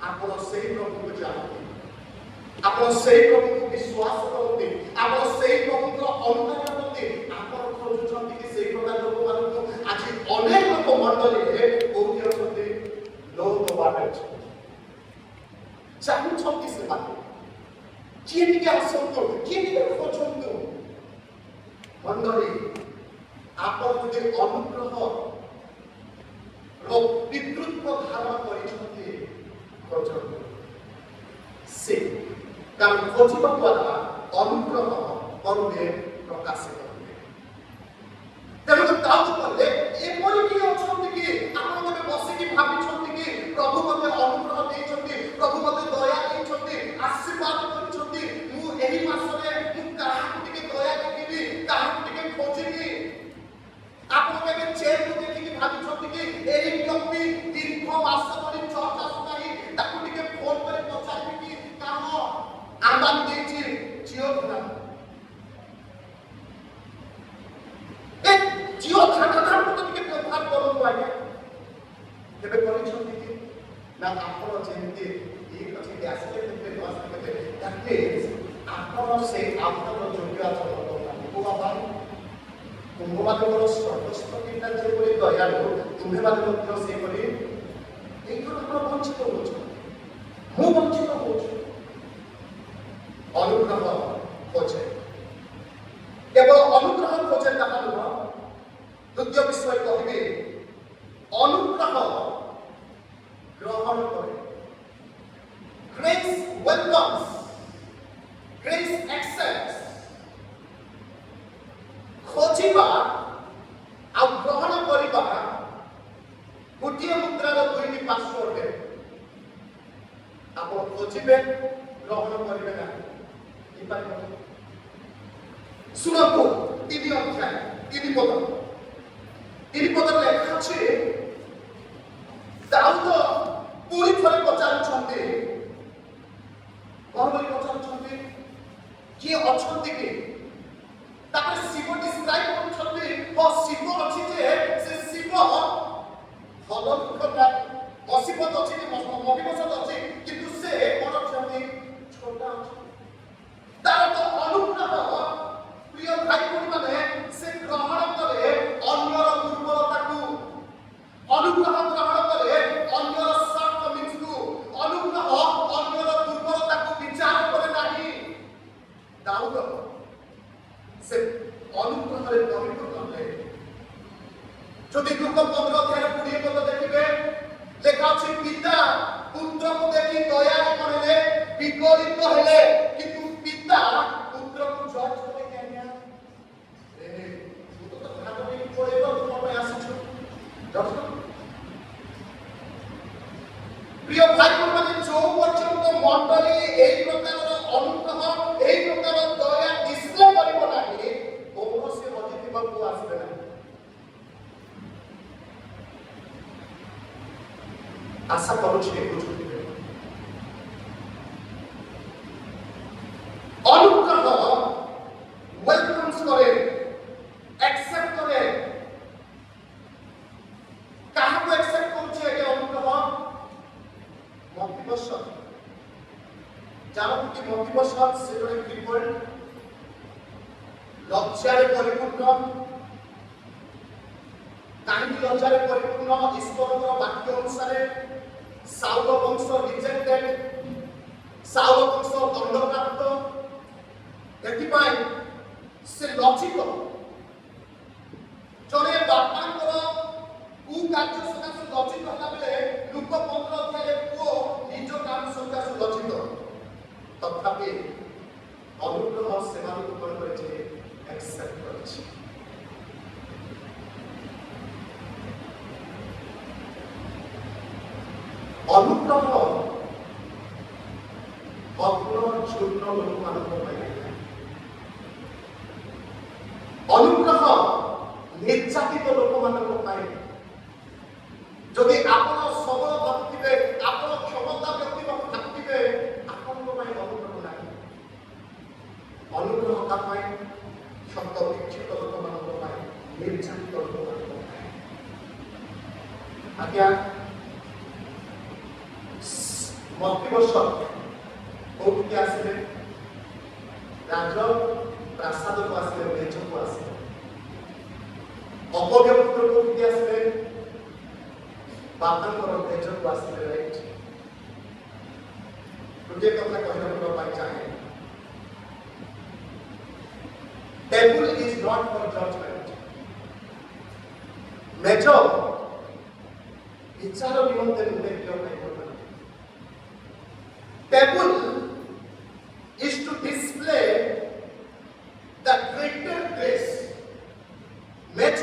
ଆପଣ ସେଇ ପ୍ରଭୁକୁ ଜାଣନ୍ତି, ଆପଣ ସେଇ ପ୍ରଭୁକୁ ବିଶ୍ୱାସ କରନ୍ତି, ଆପଣ ସେଇ ପ୍ରଭୁଙ୍କର ଅନୁଦାନ କରନ୍ତି। ଆପଣ ଖୋଜୁଛନ୍ତି କି ସେଇ ପ୍ରକାର ଲୋକମାନଙ୍କୁ? ଆଜି ଅନେକ ଲୋକ ମଣ୍ଡଳୀରେ କୋଉଠି ଅଛନ୍ତି? ଲୋକ ବାଟେ ଅଛନ୍ତି, ଚାହୁଁଛନ୍ତି ସେମାନେ କିଏ ଟିକେ ଆସନ୍ତୁ, କିଏ ଟିକେ ଖୋଜନ୍ତୁ। ମଣ୍ଡଳୀ, ଆପଣ ଯଦି ଅନୁଗ୍ରହ ପିତୃତ୍ୱ ଧାରଣ କରିଛନ୍ତି, ଖୋଜନ୍ତୁ ସେ, କାରଣ ଖୋଜିବା ଦ୍ୱାରା ଅନୁଗ୍ରହ କରୁବେ, ପ୍ରକାଶିତ ହୁଏ। ତେଣୁ ଦାଉଦ କହିଲେ, ଏପରି କିଏ ଅଛନ୍ତି କି ଆପଣ କେବେ ବସିକି ଭାବିଛନ୍ତି କି ପ୍ରଭୁ ମୋତେ ଅନୁଗ୍ରହ ଦେଇଛନ୍ତି, ପ୍ରଭୁ ମୋତେ ଦୟା ଦେଇଛନ୍ତି, ଆଶୀର୍ବାଦ କରିଛନ୍ତି, ମୁଁ ଏହି ମାସରେ ମୁଁ କାହାକୁ ଟିକେ ଦୟା ଦେଖିବି, କାହାକୁ ଟିକେ ଖୋଜିବି? ଆପଣ କେବେ ଚେନ୍‌କୁ ଦେଖିକି ଭାବିଛନ୍ତି କି ଏହି ବ୍ୟକ୍ତି ଦୀର୍ଘ ମାସ ଧରି ଚର୍ଚ୍ଚ ଆସୁନାହିଁ, ତାକୁ ଟିକେ ଫୋନ୍ କରି ପଚାରିବି କି କାରଣ ଆମ୍ବାନୀ ଦେଇଛି ଜିଓ ଖାତା, ଏ ଜିଓ ଖାତାକୁ ତ ଟିକେ ବ୍ୟବହାର କରନ୍ତୁ ଆଜ୍ଞା। କେବେ କରିଛନ୍ତି କି? ନା ଆପଣ ଯେମିତି ଠିକ୍ ଅଛି ଗ୍ୟାସ୍ କେତେ ମାସ କେତେ, ଦ୍ୟାଟ୍ ମିନ୍ସ ଆପଣ ସେଇ ଆପଣଙ୍କ ଯୋଗ୍ୟ ଆଚରଣ କରୁନାହାନ୍ତି। ଓ ବାବା, ତୁମମାନଙ୍କର ସମସ୍ତ ପିଲା ଯେପରି ଦୟାଳୁ, ତୁମେମାନେ ମଧ୍ୟ ସେହିପରି। ଏଇଠୁ ଆପଣ ବଞ୍ଚିତ ହେଉଛ, ମୁଁ ବଞ୍ଚିତ ହେଉଛୁ। ଅନୁଗ୍ରହ ଖୋଜେ, କେବଳ ଅନୁଗ୍ରହ ଖୋଜେ ତାହା ନୁହଁ। ଦ୍ୱିତୀୟ ବିଷୟ କହିବି, ଅନୁଗ୍ରହ ଗ୍ରହଣ କରେ। Grace welcomes, grace accepts. ଖୋଜିବା ଆଉ ଗ୍ରହଣ କରିବା ଗୋଟିଏ ମୁଦ୍ରାର ଦୁଇଟି ପାର୍ଶ୍ୱ ଅଟେ। ଆପଣ ଖୋଜିବେ, ଗ୍ରହଣ କରିବେ ନାହିଁ। ଶୁଣନ୍ତୁ, 3 ଅଧ୍ୟାୟ 3 ପଦ ଲେଖା ଅଛି। ଦାଉଦ ପୁଣି ଥରେ ପଚାରୁଛନ୍ତି, କଣ ବୋଲି ପଚାରୁଛନ୍ତି? କିଏ ଅଛନ୍ତି କି? ତାପରେ ଶିବ ଡିସ୍କ୍ରାଇବ୍ କରୁଛନ୍ତି। ହଁ, ଶିବ ଅଛି ଯେ ସେ ଶିବ ଭଲ ମସିବତ ଅଛି କି ମହିବସତ ଅଛି, କିନ୍ତୁ ସେ କଣ ଅଛନ୍ତି? ଛୋଟା ଅଛନ୍ତି। ତାର ତ ଅନୁଗ୍ରହ, ପ୍ରିୟ ଭାଇ ଭଉଣୀମାନେ, ସେ ଗ୍ରହଣ କରେ ଅନ୍ୟର ଦୁର୍ବଳତାକୁ, ଅନୁଗ୍ରହ ଗ୍ରହଣ କରେ ଅନ୍ୟର ସର୍ଟକମିଂସକୁ, ଅନୁଗ୍ରହ ଅନ୍ୟର ଦୁର୍ବଳତାକୁ ବିଚାର କରେ ନାହିଁ। ଦାଉଦ ସେ ଅନୁଗ୍ରହରେ ପରିପୂର୍ଣ୍ଣ ହେଲେ। ଯଦି ଲୁକ 15 ଅଧ୍ୟାୟ 20 ପଦ ଦେଖିବେ, ଲେଖା ଅଛି, ପିତା ପୁତ୍ରକୁ ଦେଖି ଦୟାରେ କଲେ, ବିଗଳିତ ହେଲେ, କିନ୍ତୁ ପିତା ପୁତ୍ରକୁ ଜଜ୍ କଲେ କେମିତି? ତୁ ତ ଭାଗ ନେଇକି ପଳେଇବ, ତୁ କଣ ପାଇଁ ଆସିଛୁ? প্রিয় ভাই বোনମାନେ, ଯୋଉ ପର୍ଯ୍ୟନ୍ତ ମଣ୍ଡଳୀ ଏହି ପ୍ରକାରର ଅନୁଗ୍ରହ, ଏହି ପ୍ରକାର ଦୟା ଡିସପ୍ଲେ କରିବ ନାହିଁ, କୌଣସି ଅତିଥିଙ୍କ ପୁଅ ଆସିବେ ନାହିଁ। ଆଶା କରୁଛି ବୁଝୁଥିବେ। ଅନୁଗ୍ରହ ୱେଲକମ୍ସ କରେ, ଆକ୍ସେପ୍ଟ କରେ। କାହାକୁ ଆକ୍ସେପ୍ଟ କରୁଛି ଆଜ୍ଞା ଅନୁଗ୍ରହ? ମତିବର୍ଷ। ଜାଣନ୍ତି କି ମତିବର୍ଷ ସେ ଜଣେ କ୍ରିପଲ୍, ଲଜ୍ଜାରେ ପରିପୂର୍ଣ୍ଣ। କାହିଁକି ଲଜ୍ଜାରେ ପରିପୂର୍ଣ୍ଣ? ଈଶ୍ୱରଙ୍କର ବାକ୍ୟ ଅନୁସାରେ ସାଉଲ ବଂଶ ରିଜେକ୍ଟେଡ୍, ସାଉଲ ବଂଶ ଦଣ୍ଡପ୍ରାପ୍ତ। ଏଥିପାଇଁ ସେ ଲଜ୍ଜିତ। ଜଣେ ବାପାଙ୍କର କୁକାର୍ଯ୍ୟ ସକାଶେ ଲଜ୍ଜିତ ହେଲା ବେଳେ ଲୁକ 15 ଅଧ୍ୟାୟରେ ପୁଅ তথাপি অনুগ্রহ সেମାନଙ୍କୁ কଣ କରିଛି accept କରିଛି। ଅନୁଗ୍ରହ ଅଗ୍ର ଚୂର୍ଣ୍ଣ ଲୋକମାନଙ୍କ ପାଇଁ, ଅନୁଗ୍ରହ ନିର୍ଯାତିତ ଲୋକମାନଙ୍କ ପାଇଁ। ଯଦି ଆପଣ ସବଳ ଭାବୁଥିବେ, ଆପଣ କ୍ଷମତା ବ୍ୟକ୍ତି ଭାବୁଥିବେ, ଆପଣଙ୍କ ପାଇଁ ଅନୁଗ୍ରହ ନାହିଁ। ଅନୁଗ୍ରହ କା ପାଇଁ? କ୍ଷତ ବିକ୍ଷତ ଲୋକମାନଙ୍କ ପାଇଁ, ନିର୍ଯାତିତ ଲୋକମାନଙ୍କ ପାଇଁ। ଆଜ୍ଞା ମନ୍ତ୍ରୀବର୍ଷ କୋଉଠିକି ଆସିଲେ? ରାଜ ପ୍ରାସାଦକୁ ଆସିଲେ, ମେଜକୁ ଆସିଲେ। ଅପବ୍ୟକ୍ତ କୋଉଠିକି ଆସିଲେ? ବାପାଙ୍କର ମେଜକୁ ଆସିଲେ। ରାଇଟ୍। ଗୋଟିଏ କଥା କହିବାକୁ ପାଇଁ ଚାହେଁ, table is not for judgment. ମେଜ ବିଚାର ନିମନ୍ତେ ନୁହେଁ, table is to display the greater grace. ମେଜ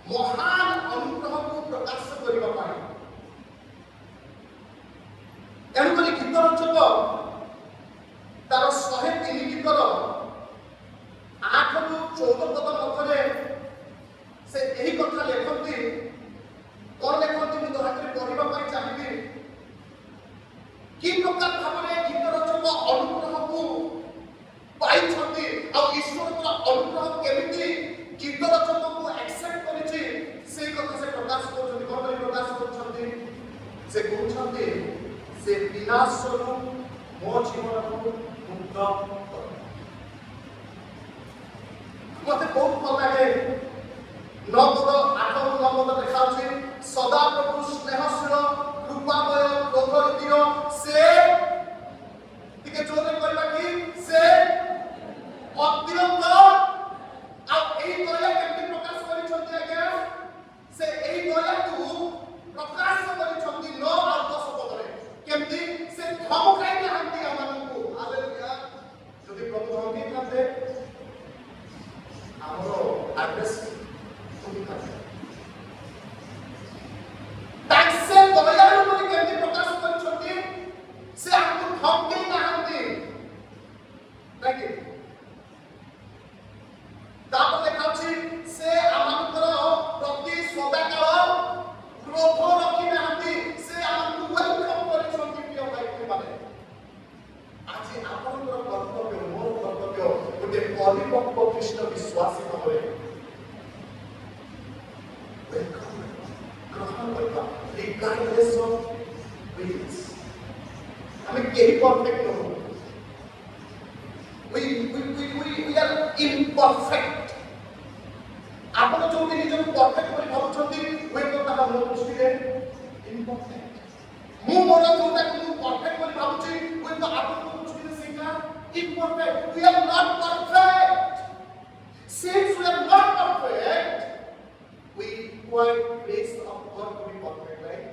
ମହାନ ଅନୁଗ୍ରହକୁ ପ୍ରକାଶ କରିବା ପାଇଁ। ତେଣୁକରି ଗୀତ ରଚକ ତାର 103 ଗୀତର 8 ରୁ 14 ପଦ ମଧ୍ୟରେ ସେ ଏହି କଥା ଲେଖନ୍ତି। କଣ ଲେଖନ୍ତି ମୁଁ ଦୟାକରି ପଢିବା ପାଇଁ ଚାହିଁବି। କି ପ୍ରକାର ଭାବରେ ଗୀତ ରଚକ ଅନୁଗ୍ରହକୁ ପାଇଛନ୍ତି ଆଉ ଈଶ୍ୱରଙ୍କର ଅନୁଗ୍ରହ କେମିତି ଗୀତ ରଚକଙ୍କୁ ଆକ୍ସେପ୍ଟ କରିଛି, ସେଇ କଥା ସେ ପ୍ରକାଶ କରୁଛନ୍ତି। କଣ କରି ପ୍ରକାଶ କରୁଛନ୍ତି? ସେ କହୁଛନ୍ତି, ସେ ବିନାଶରୁ ମୋ ଜୀବନକୁ ମୁକ୍ତ କର। ମତେ ବହୁତ ଭଲ ଲାଗେ 9 ପଦ 8 ରୁ 9 ପଦ ଲେଖାଉଛି, ସଦା ପ୍ରଭୁ ସ୍ନେହଶୀଳ କୃପାମୟ କ୍ରୋଧରତୀୟ, ସେ ଟିକେ ଜୋରରେ କହିବା କି ସେ ଅତ୍ୟନ୍ତ। ଆଉ ଏହି ଦୟା କେମିତି ପ୍ରକାଶ କରିଛନ୍ତି ଆଜ୍ଞା? ସେ ଏହି ଦୟାକୁ ପ୍ରକାଶ କରିଛନ୍ତି 9 ଆଉ 10 ପଦରେ। କେମିତି? ସେ ଧମକାଇ ନାହାନ୍ତି ଆମମାନଙ୍କୁ। ହାଲେଲୁୟା। ଯଦି ପ୍ରଭୁ ଧମକେଇ ଥାନ୍ତେ ଆମର ଆଡ୍ରେସ୍ ଶୁଣିଥାନ୍ତେ। ସେ ଦୟାଳୁ ବୋଲି କେମିତି ପ୍ରକାଶ କରିଛନ୍ତି? ସେ ଆମକୁ ଧମକେଇ ନାହାନ୍ତି। ତାପରେ ଲେଖାଉଛି, ସେ ଆମଙ୍କର ପ୍ରତି ସଦାକାଳ କ୍ରୋଧ ରଖି ନାହାନ୍ତି। ସେ ଆମକୁ ୱେଲକମ୍ କରିଛନ୍ତି। ପ୍ରିୟ ଭାଇମାନେ, ଆଜି ଆପଣଙ୍କର କର୍ତ୍ତବ୍ୟ, ମୋର କର୍ତ୍ତବ୍ୟ, ଗୋଟେ ପରିପକ୍ୱ ଖ୍ରୀଷ୍ଟ ବିଶ୍ୱାସୀ ଭାବରେ ଗ୍ରହଣ କରିବା। regardless of ways. ଆମେ କେହି ପରଫେକ୍ଟ ନୁହଁ। we are imperfect. ଆପଣ ଯୋଉଠି ନିଜକୁ ପରଫେକ୍ଟ ବୋଲି ଭାବୁଛନ୍ତି, ହୁଏତ ତାହା ମୋ ଦୃଷ୍ଟିରେ imperfect. ମୁଁ ମୋର ଯୋଉଟାକୁ ମୁଁ ପରଫେକ୍ଟ ବୋଲି ଭାବୁଛି, ହୁଏତ ଆପଣଙ୍କ ଦୃଷ୍ଟିରେ ସେଇଟା imperfect. we are not perfect. Since we are not perfect, we require grace of God to be perfect, right?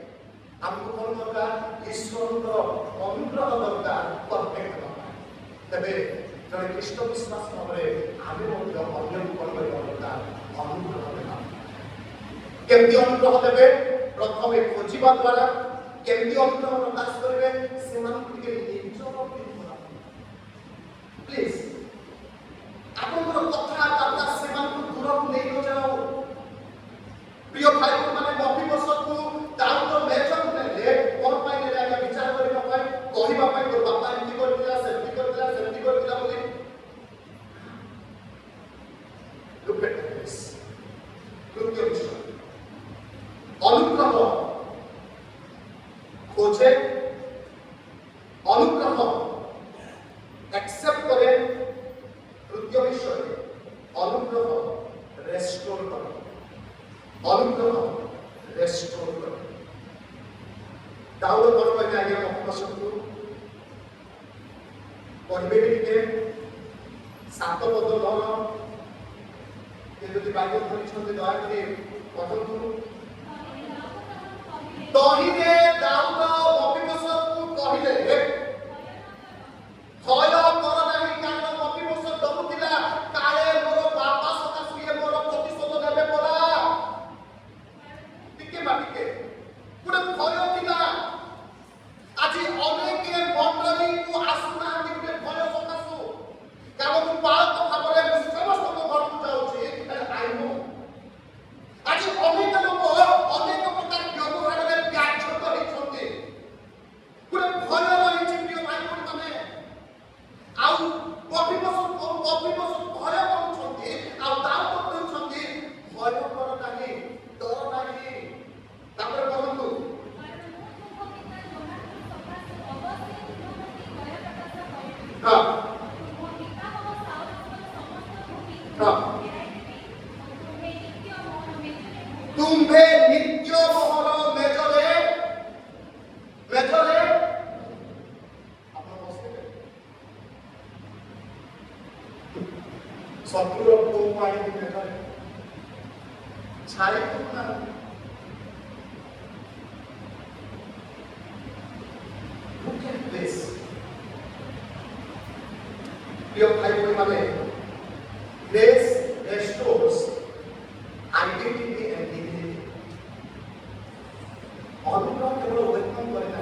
हमको कौन दरकार? ईश्वरଙ୍କର ଅନୁଗ୍ରହ ଦରକାର ପରଫେକ୍ଟ ହେବା ପାଇଁ। ତେବେ ଜଣେ ଖ୍ରୀଷ୍ଟ ବିଶ୍ୱାସ ଭାବରେ ଆମେ ମଧ୍ୟ ଅନ୍ୟକୁ କଣ କରିବା ଦରକାର? ଅନୁଗ୍ରହ ଦେବା। କେମିତି ଅନୁଗ୍ରହ ଦେବେ? ପ୍ରଥମେ ଖୋଜିବା ଦ୍ୱାରା। କେମିତି ଅନୁଗ୍ରହ ପ୍ରକାଶ କରିବେ? ସେମାନଙ୍କୁ ଟିକେ ନିଜର ପ୍ଲିଜ ଆପଣଙ୍କର କଥାବାର୍ତ୍ତା ସେମାନଙ୍କୁ ଦୂରକୁ ନେଇ ନଯାଉ। ପ୍ରିୟ ଭାଇ ମାନେ, ଅଭିବସକୁ ଦାଉଦ ମେଜକୁ ନେଲେ କଣ ପାଇଁ ନେଲେ ଆଜ୍ଞା? ବିଚାର କରିବା ପାଇଁ, କହିବା ପାଇଁ, ତୋ ବାପା ଏମିତି କରିଥିଲା, ସେମିତି କରିଥିଲା, ସେମିତି କରିଥିଲା ବୋଲି। Look at this. ତୃତୀୟ ବିଷୟ, ଅନୁଗ୍ରହ ଖୋଜେ, ଅନୁଗ୍ରହ accept करे। ତୃତୀୟ ବିଷୟ, ଅନୁଗ୍ରହ ରେଷ୍ଟୋର କରେ। ଅନୁଗ୍ରହ ରେଷ୍ଟୋର କରେ। ଦାଉଦ କଣ କହିଲେ ଆଜ୍ଞା? ଅଭିବସକୁ ପଢିବେ ଟିକେ 7 ପଦ 9। ଯଦି ବାଇବେଲ ଧରିଛନ୍ତି ଦୟାକରି ପଢନ୍ତୁ। ତହିଁରେ ଦାଉଦ ଅଭିବସକୁ କହିଲେ, ଭୟ ଥିଲା। ଆଜି ଅନେକ ମଣ୍ଡଳୀକୁ ଆସୁନାହାନ୍ତି ଗୋଟେ ଭୟ ସକାଶୁ, କାରଣ ମୁଁ ପାଳକ ଭାବରେ ମୁଁ ସମସ୍ତଙ୍କ ଘରକୁ ଯାଉଛି, ଆଜି ଅନେକ ଲୋକ ଅନେକ ପ୍ରକାର ବ୍ୟବହାରରେ ବ୍ୟାଘାତ ହେଇଛନ୍ତି। ଗୋଟେ ଭୟ ରହିଛି ପ୍ରିୟ ଭାଇ ଭଉଣୀମାନେ, ଆଉ ଅଭିବସ ଭୟ କରୁଛନ୍ତି, ଆଉ ଦାଉଦ କହୁଛନ୍ତି ଭୟ କର ନାହିଁ, ଡର ନାହିଁ। ତାପରେ କହନ୍ତୁ तुम्भे नित्य मोहर मेजरे मेजरे शत्रु को पानी मेजरे छाई ना look at this प्रिय भाई बहन माने grace restores identity and dignity। अनुग्रह केवल वेलकम करे ना,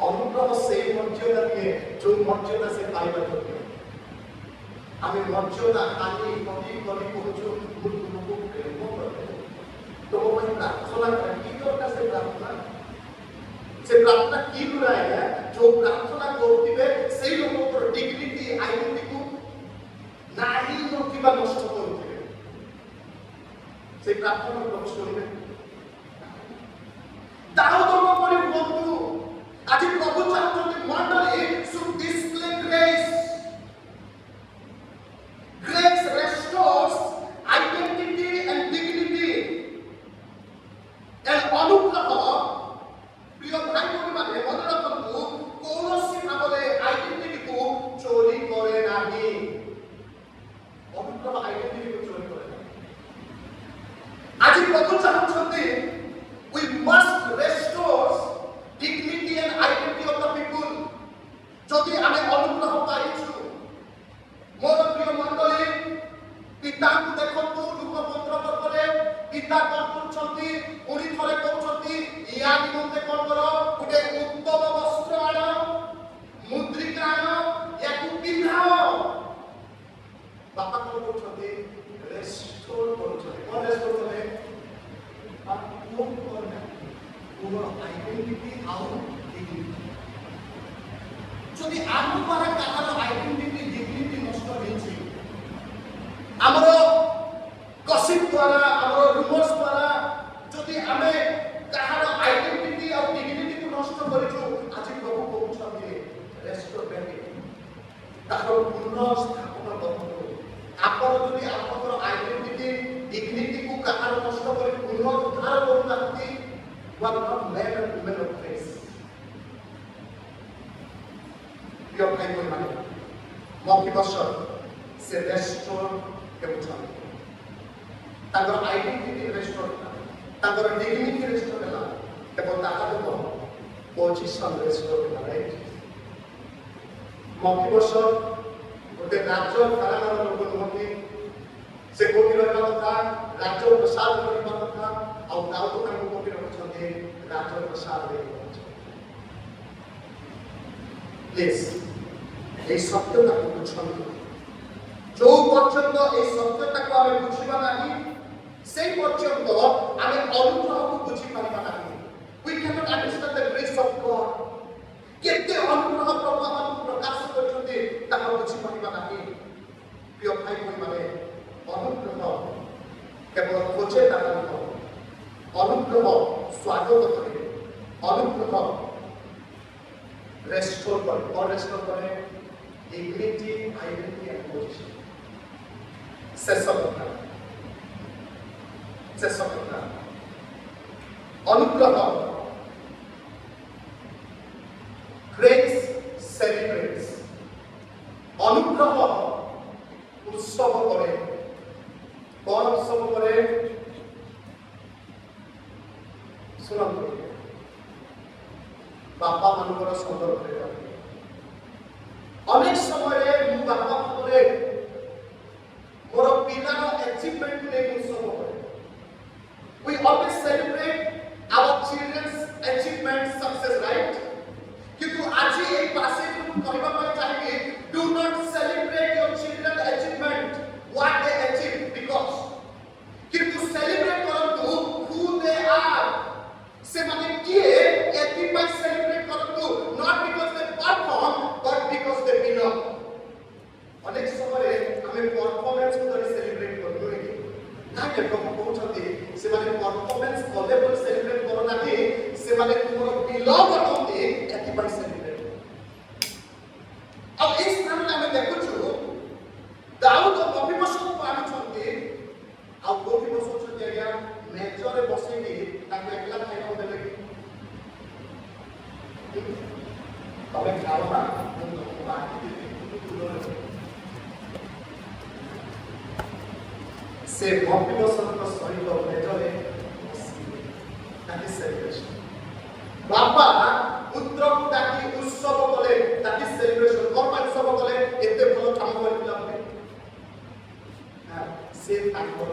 अनुग्रह से मर्यादा दिए जो मर्यादा से पाइबा योग्य। आमे मर्यादा खाली कभी कभी पहुंचो गुरु को प्रेम करते तो वो मैं प्रार्थना करें की करता से प्रार्थना की बुरा है जो प्रार्थना करती है सही लोगों को डिग्निटी आइडेंटिटी को नहीं नोटिबा नष्ट करते हैं से प्रार्थना प्रवेश करेंगे दाऊद परि बंधु आज प्रभु चाहते मंडली should display grace restores identity and dignity and अनुग्रह प्रिय भाई भौणी माने मन रखନ୍ତୁ कौनसी भाବରେ आइडेंटिटी को चोरी करे नाही। अनुग्रह आइडेंटिटी को चोरी करे नाही। आज प्रभु चाहते we must restore dignity and identity of the people। যদি আমি অনুগ্রহ পাইଛୁ মোর প্রিয় মণ্ডলী পিতাଙ୍କୁ দেখନ୍ତୁ লুকপତ୍ର পত্ରରେ পিতা କଣ କରୁଛନ୍ତି, ପୁଣି ଥରେ କହୁଛନ୍ତି ୟା ନିମନ୍ତେ କଣ କର, ଗୋଟେ ଉତ୍ତମ ବସ୍ତ୍ର ଆଣ, ମୁଦ୍ରିକା ଆଣ, ୟାକୁ ପିନ୍ଧାଅ। ବାପା କଣ କରୁଛନ୍ତି, ରେଷ୍ଟୋର କରୁଛନ୍ତି। କଣ ରେଷ୍ଟୋର କଲେ, आइडेंटिटी आउ डिग्निटी। जदि आम द्वारा कहार आइडेंटिटी डिग्निटी नष्ट होइछि, हमरो गसिप द्वारा हमरो रूमर्स द्वारा जदि हमें कहार आइडेंटिटी आउ डिग्निटी को नष्ट करिछु, आज प्रभु कहउछन्ते रेस्टोर बेबी ताकर पुनर्स्थापना करନ୍ତୁ। आपण जदि आपनकर आइडेंटिटी डिग्निटी को कहार नष्ट करि पुनरुद्धार करूनांती, you are not men and women of grace। प्रिय भाई भौणी माने मौखिकस्वर से रेस्टोर हेउछन, तागर आइडेंटिटी रेस्टोर होला, तागर डिग्निटी रेस्टोर होला, एवं ताकर पोजिशन रेस्टोर होला। राइट, मौखिकस्वर गोटे राज्य कारागार लोक नुहति, से कोटि रहबा कथा, राज्य प्रसाद रहबा कथा, ଆଉ ଦାଉଦ ତାଙ୍କୁ କୋଟି ରଖିଛନ୍ତି ରାଜ୍ୟ ପ୍ରସାଦ ଦେଇଛନ୍ତି। ପ୍ଲିଜ୍ এই ସତ୍ୟତାକୁ ବୁଝନ୍ତୁ। ଯୋଉ ପର୍ଯ୍ୟନ୍ତ এই ସତ୍ୟତାକୁ ଆମେ ବୁଝିବା ନାହିଁ সেই পর্যন্ত ଆମେ ଅନୁଗ୍ରହକୁ ବୁଝିପାରିବା ନାହିଁ। We cannot understand the grace of God। କେତେ ଅନୁଗ୍ରହ ପ୍ରଭୁ ଆମକୁ ପ୍ରକାଶ କରିଛନ୍ତି ତାହା ବୁଝିପାରିବା ନାହିଁ। ପ୍ରିୟ ଭାଇ ଭଉଣୀମାନେ ଅନୁଗ୍ରହ କେବଳ ଖୋଜେ ତାହା ନୁହଁ, अनुग्रह स्वागत करे, अनुग्रह रेस्टोर करे। और रेस्टोर करे डिग्निटी आइडेंटिटी एंड पोजीशन। शेष कथा अनुग्रह ग्रेस सेलिब्रेट्स। अनुग्रह उत्सव करे। कौन उत्सव करे, सुनନ୍ତୁ बापा मानकर संदर्भ अनेक समय मु बापा भावे मोर पिलार अचीवमेंट ने मु सब करे। We always celebrate our children's ସେମାନେ କିଏ ଏଥିପାଇଁ ସେଲିବ୍ରେଟ୍ କରନ୍ତୁ not because they perform but because they belong। ଅନେକ ସମୟରେ ଆମେ ପରଫର୍ମାନ୍ସ କରି ସେଲିବ୍ରେଟ୍ କରୁ ନାହିଁ ନାଇଁ ଲୋକ କହୁଛନ୍ତି ସେମାନେ ପରଫର୍ମାନ୍ସ କଲେ ବୋଲି ସେଲିବ୍ରେଟ୍ କରୁନାହାନ୍ତି ସେମାନେ ତୁମର ବିଲଙ୍ଗ କରନ୍ତି ଏଥିପାଇଁ ସେଲିବ୍ରେଟ୍। ଆଉ ଏଇ ସ୍ଥାନରେ ଆମେ ଦେଖୁଛୁ ଦାଉଦ ମଫିବୋଶେତକୁ ଆଣୁଛନ୍ତି ଆଉ କୋଉଠି ବସଉଛନ୍ତି ଆଜ୍ଞା ମେଜରେ ବସେଇକି ତାଙ୍କୁ ଏକଲା ଖାଇବାକୁ ଦେଲେ କି ତମେ ଖାଅ ନା ମୁଁ ତମକୁ ବାଣ୍ଟିଦେବି ସେ ମଫିବୋଶେତଙ୍କ ସହିତ ମେଜରେ ବସିଲେ ତାକି ସେଲିବ୍ରେସନ। ବାପା ପୁତ୍ରକୁ ଡାକି ଉତ୍ସବ କଲେ ତାକି ସେଲିବ୍ରେସନ। କଣ ପାଇଁ ଉତ୍ସବ କଲେ ଏତେ ଭଲ କାମ କରିଥିଲା ବୋଲି ସେ ତାଙ୍କର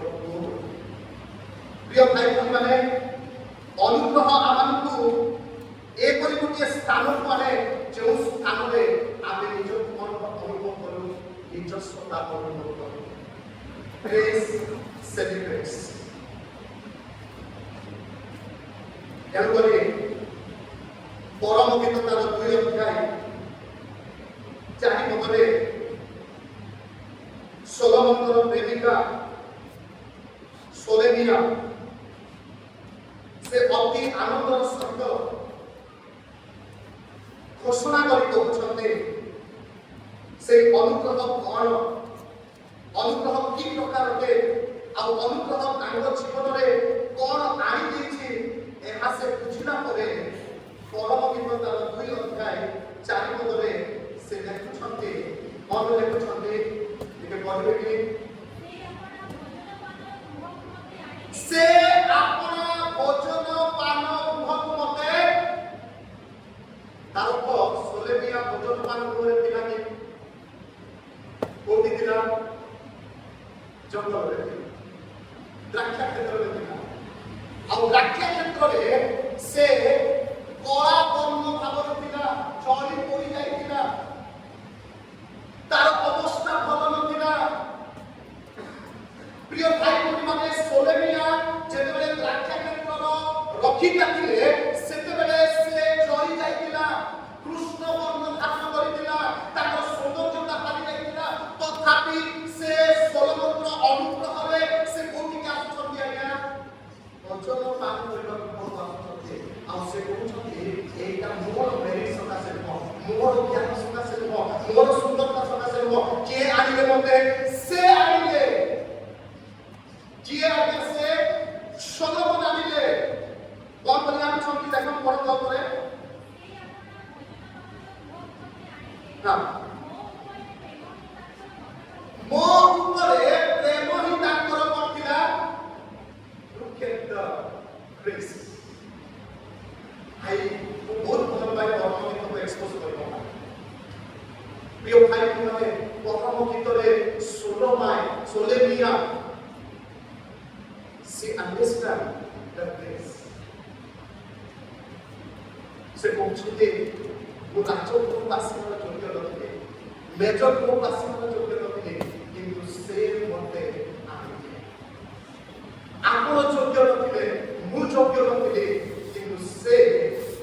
ପ୍ରିୟ ଭାଇ ଭଉଣୀମାନେ ଅନୁଗ୍ରହ ଆମକୁ ଏପରି ଗୋଟିଏ ସ୍ଥାନକୁ ଆଣେ ଯେଉଁ ସ୍ଥାନରେ ଆମେ ନିଜକୁ ଅନୁଭବ କରୁ ନିଜସ୍ୱତା ଅନୁଭବ କରୁ। Praise celebrates। ତେଣୁକରି ପରମ ଗୀତ ତାର 2 ଅଧ୍ୟାୟ 4 ପଦରେ ସୋଲୋମନଙ୍କର ପ୍ରେମିକା ସୋଲେମିଆ ସେ ଅତି ଆନନ୍ଦର ସହିତ ଘୋଷଣା କରି କହୁଛନ୍ତି ସେ ଅନୁଗ୍ରହ କଣ ଅନୁଗ୍ରହ କି ପ୍ରକାର ଅଟେ ଆଉ ଅନୁଗ୍ରହ ତାଙ୍କ ଜୀବନରେ କଣ ଆଣି ଦେଇଛି ଏହା ସେ ବୁଝିଲା ପରେ ପରମ ଗୀତ ତାର 2 ଅଧ୍ୟାୟ 4 ପଦରେ ସେ ଲେଖୁଛନ୍ତି କଣ ଲେଖୁଛନ୍ତି ଟିକେ ପଢିବେ କି ସେ ଆପଣ ଭୋଜନ ପାନ ଗୃହକୁ ମତେ ତାର ସୋଲେମିଆ ଭୋଜନ ପାନ ଗୃହରେ ଥିଲା କି କୋଉଠି ଥିଲା ଜଙ୍ଗଲରେ ଥିଲା ଦ୍ରାକ୍ଷା କ୍ଷେତ୍ରରେ ଥିଲା ଆଉ ଦ୍ରାକ୍ଷା କ୍ଷେତ୍ରରେ ସେ କଳା ବର୍ଣ୍ଣ ଭାବରେ ଥିଲା ଚଳି ପଡ଼ି ଯାଇଥିଲା ତାର ଅବସ୍ଥା ଭଲ ନଥିଲା। প্রিয় ভাই ভଉଣୀମାନେ ସୋଲେମିଆ ଯେତେବେଳେ ଦ୍ରାକ୍ଷା କ୍ଷେତ୍ରର ରକ୍ଷିତା ଥିଲେ ସେତେବେଳେ ସେ ଜଳି ଯାଇଥିଲା କୃଷ୍ଣ ବର୍ଣ୍ଣ ଧାରଣ କରିଥିଲା ତାଙ୍କର ସୌନ୍ଦର୍ଯ୍ୟତା ହାରି ଯାଇଥିଲା ତଥାପି ସେ ସୋଲୋମନର ଅନୁଗ୍ରହରେ ସେ କୋଉଠିକି ଆସୁଛନ୍ତି ଆଜ୍ଞା ଭୋଜନ ପାନ କରିବାକୁ ବହୁତ ଆସୁଛନ୍ତି ଆଉ ସେ କହୁଛନ୍ତି ଏଇଟା ମୋର ମେରିଟ ସକାଶେ ନୁହଁ ମୋର ଜ୍ଞାନ ସକାଶେ ନୁହଁ ମୋର ସୁନ୍ଦରତା ସକାଶେ ନୁହଁ କିଏ ଆଣିଲେ ମତେ ସେ ଆଣିଲେ किए आगे से सोलोमन आनिले कौन बोले हम छंकी देखम पढ़ दो करे हां मो ऊपरे प्रेम ही ताकर करथिला लुक एट द ग्रेस आई बहुत भल भाई परम गीत को एक्सपोज करबो प्रिय भाई माने परम गीत रे सोलेमिया she understand the grace से पहुंचते वो राज्य को पासी वाला जोग्य नथिले मेजर को पासी वाला जोग्य नथिले किंतु से मते आनिले आपण जोग्य नथिले मु जोग्य नथिले किंतु से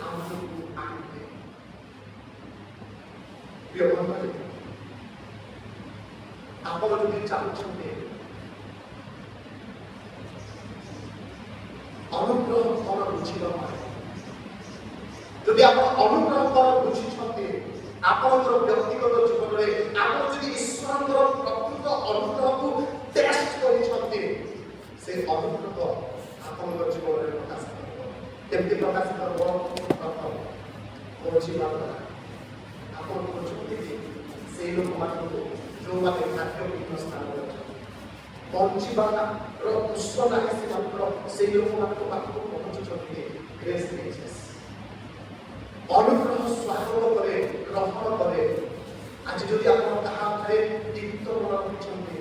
हमको आनिले प्रिय बंधु आपण যদি চাচ্ছেন अनुग्रह कौन बुझिबा যদি আপন অনুগ্রহ করা বুঝিছন্তি আপনার ব্যক্তিগত জীবনে আপন যদি ঈশ্বরଙ୍କର প্রকৃত অনুগ্রহକୁ টেস্ট କରିছন্তি সেই অনুগ্রহ আপনার জীবনে প্রকাশ করব কেমতি প্রকাশ করব প্রথম বুঝিবা আপন বুঝুতি সেই ଲୋକମାନଙ୍କୁ ଯୋଉମାନେ ଖାଦ୍ୟହୀନ ସ୍ଥାନରେ ଅଛନ୍ତି ପହଞ୍ଚିବାଟା ଉତ୍ସ ନାହିଁ ସେମାନଙ୍କର ସେଇ ଲୋକମାନଙ୍କ ପାଖକୁ ପହଞ୍ଚୁଛନ୍ତି ଗ୍ରେସ୍ ନେଚର୍ସ ଅନୁଗ୍ରହ ସ୍ୱାଗତ କରେ ଗ୍ରହଣ କରେ। ଆଜି ଯଦି ଆପଣ ତାହା ଉପରେ ଦୀପ୍ତ ମନ ରଖିଛନ୍ତି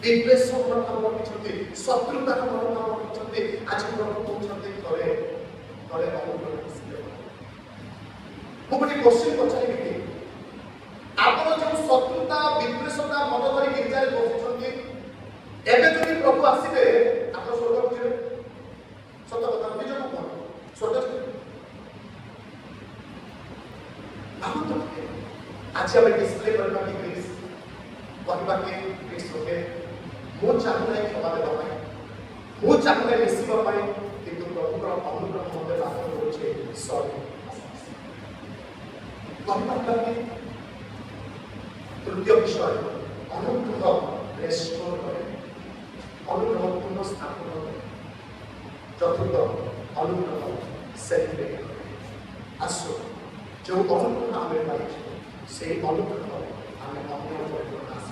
ବିଦ୍ୱେଷ ମନୋଭାବ ରଖିଛନ୍ତି ଶତ୍ରୁତାର ମନୋଭାବ ରଖିଛନ୍ତି ଆଜି ପ୍ରଭୁ କହୁଛନ୍ତି ଥରେ ଥରେ ଅନୁଗ୍ରହ ଆସିଲେ ମୁଁ ଗୋଟେ କୋଶ୍ଚିନ୍ ପଚାରିବି କି ଆପଣ ଯେଉଁ ଶତ୍ରୁତା ବିଦ୍ୱେଷତା ମନ ଧରି ଗିର୍ଜାରେ ବସିଛନ୍ତି ଏବେ ଯଦି ପ୍ରଭୁ ଆସିବେ ଆପଣ ସ୍ୱର୍ଗକୁ ଯିବେ ସତ କଥା ନିଜକୁ କଣ ସ୍ୱର୍ଗ आज आम डिस्प्ले करवा कि ग्रीस कहवा कि ग्रीस ओके मु चाहू ना क्षमा देवा मु चाहू ना मिसिबा किंतु प्रभुर अनुग्रह मते लाभ करुचे सॉरी कहवा कि तृतीय विषय अनुग्रह रेस्टोर करे अनुग्रह पुनर्स्थापन करे चतुर्थ अनुग्रह सेलिब्रेट करे आसो जो अनुग्रह आमे पाइछे से अनुग्रह आमे अपना पर प्रकाश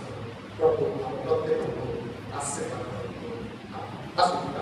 प्रभु प्रत्येक को आशीर्वाद करें।